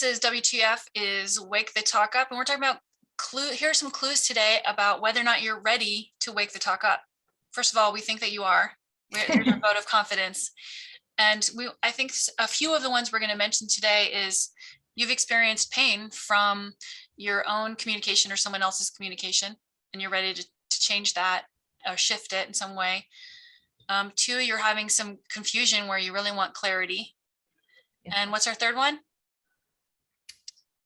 This is WTF is Wake the Talk Up, and we're talking about here are some clues today about whether or not you're ready to wake the talk up. First of all, we think that you are. There's a vote of confidence. And I think a few of the ones we're going to mention today is you've experienced pain from your own communication or someone else's communication, and you're ready to change that or shift it in some way. Two, you're having some confusion where you really want clarity. Yeah. And what's our third one?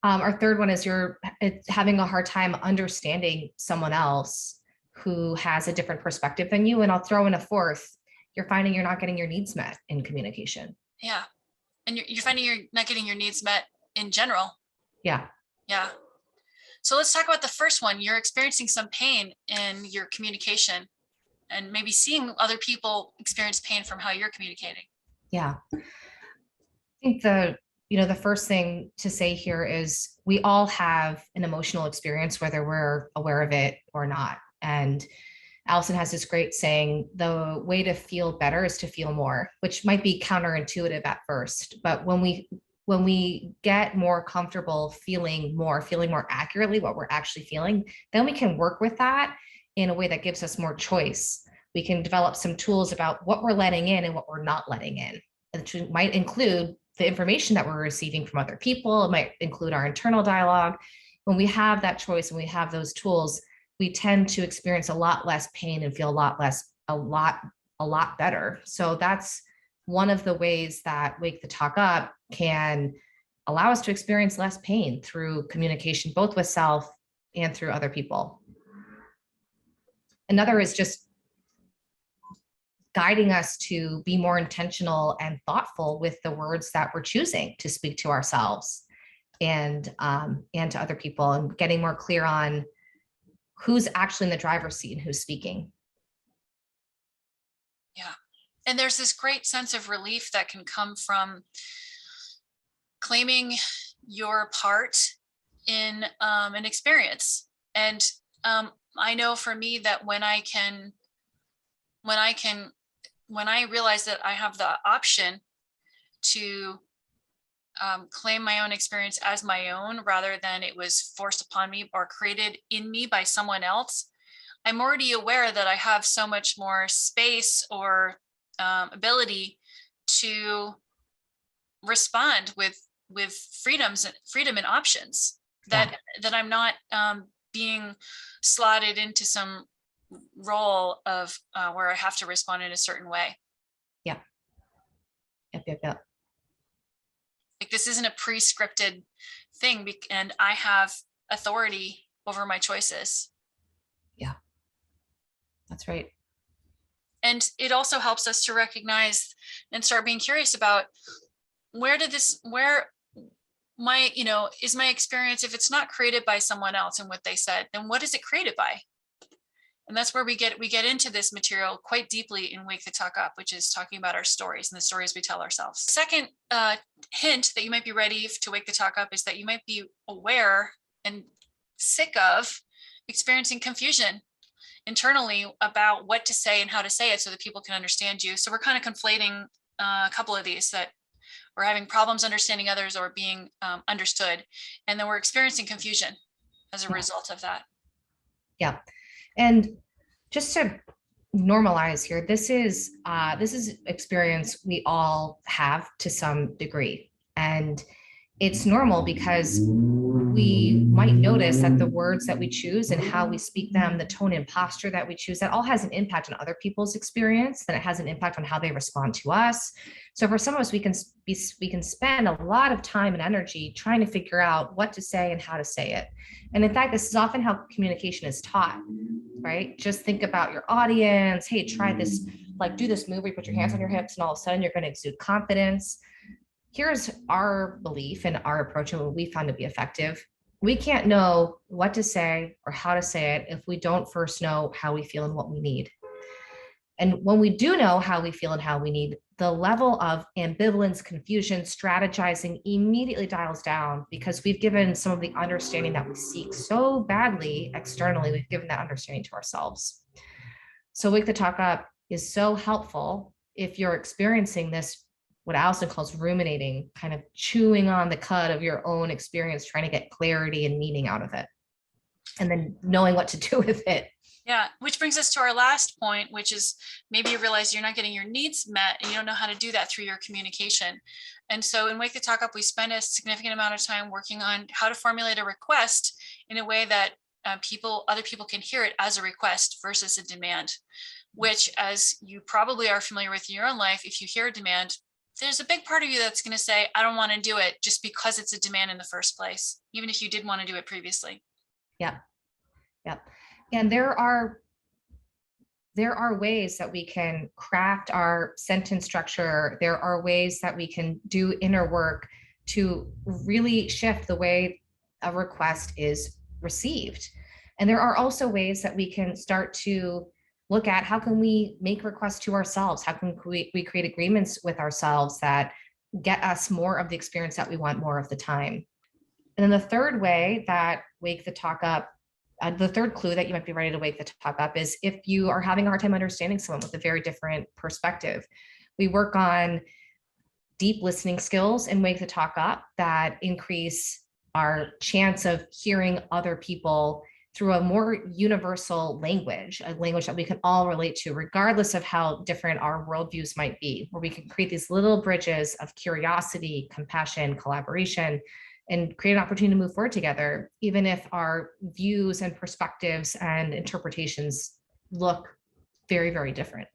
Our third one is you're having a hard time understanding someone else who has a different perspective than you. And I'll throw in a fourth. You're finding you're not getting your needs met in communication. Yeah. And you're finding you're not getting your needs met in general. Yeah. Yeah. So let's talk about the first one. You're experiencing some pain in your communication and maybe seeing other people experience pain from how you're communicating. Yeah. I think the first thing to say here is we all have an emotional experience, whether we're aware of it or not. And Allison has this great saying, the way to feel better is to feel more, which might be counterintuitive at first. But when we get more comfortable feeling more accurately what we're actually feeling, then we can work with that in a way that gives us more choice. We can develop some tools about what we're letting in and what we're not letting in. It might include the information that we're receiving from other people. It might include our internal dialogue. When we have that choice and we have those tools, we tend to experience a lot less pain and feel a lot better. So that's one of the ways that Wake the Talk Up can allow us to experience less pain through communication, both with self and through other people. Another is just guiding us to be more intentional and thoughtful with the words that we're choosing to speak to ourselves and to other people, and getting more clear on who's actually in the driver's seat and who's speaking. Yeah. And there's this great sense of relief that can come from claiming your part in an experience. And I know for me that when I realize that I have the option to claim my own experience as my own, rather than it was forced upon me or created in me by someone else, I'm already aware that I have so much more space or ability to respond with freedom and options, that I'm not being slotted into some role of where I have to respond in a certain way. Yeah. Yep. Like, this isn't a pre-scripted thing, and I have authority over my choices. Yeah, that's right. And it also helps us to recognize and start being curious about is my experience, if it's not created by someone else and what they said, then what is it created by? And that's where we get into this material quite deeply in Wake the Talk Up, which is talking about our stories and the stories we tell ourselves. Second hint that you might be ready to wake the talk up is that you might be aware and sick of experiencing confusion internally about what to say and how to say it so that people can understand you. So we're kind of conflating a couple of these, that we're having problems understanding others or being understood. And then we're experiencing confusion as a result of that. Yeah. And just to normalize here, this is experience we all have to some degree. And it's normal because we might notice that the words that we choose and how we speak them, the tone and posture that we choose, that all has an impact on other people's experience, that it has an impact on how they respond to us. So for some of us, we can spend a lot of time and energy trying to figure out what to say and how to say it. And in fact, this is often how communication is taught, right? Just think about your audience. Hey, try this, like do this move where you put your hands on your hips and all of a sudden you're going to exude confidence. Here's our belief and our approach and what we found to be effective. We can't know what to say or how to say it if we don't first know how we feel and what we need. And when we do know how we feel and how we need, the level of ambivalence, confusion, strategizing immediately dials down, because we've given some of the understanding that we seek so badly externally, we've given that understanding to ourselves. So Wake the Talk Up is so helpful if you're experiencing this what Allison calls ruminating, kind of chewing on the cud of your own experience, trying to get clarity and meaning out of it, and then knowing what to do with it. Yeah, which brings us to our last point, which is maybe you realize you're not getting your needs met and you don't know how to do that through your communication. And so in Wake the Talk Up, we spend a significant amount of time working on how to formulate a request in a way that other people can hear it as a request versus a demand, which, as you probably are familiar with in your own life, if you hear a demand, there's a big part of you that's going to say, I don't want to do it just because it's a demand in the first place, even if you did want to do it previously. Yeah. Yeah. And there are ways that we can craft our sentence structure. There are ways that we can do inner work to really shift the way a request is received. And there are also ways that we can start to look at how can we make requests to ourselves? How can we create agreements with ourselves that get us more of the experience that we want more of the time? And then the third way that Wake the Talk Up, the third clue that you might be ready to wake the talk up is if you are having a hard time understanding someone with a very different perspective. We work on deep listening skills and Wake the Talk Up that increase our chance of hearing other people through a more universal language, a language that we can all relate to, regardless of how different our worldviews might be, where we can create these little bridges of curiosity, compassion, collaboration, and create an opportunity to move forward together, even if our views and perspectives and interpretations look very, very different.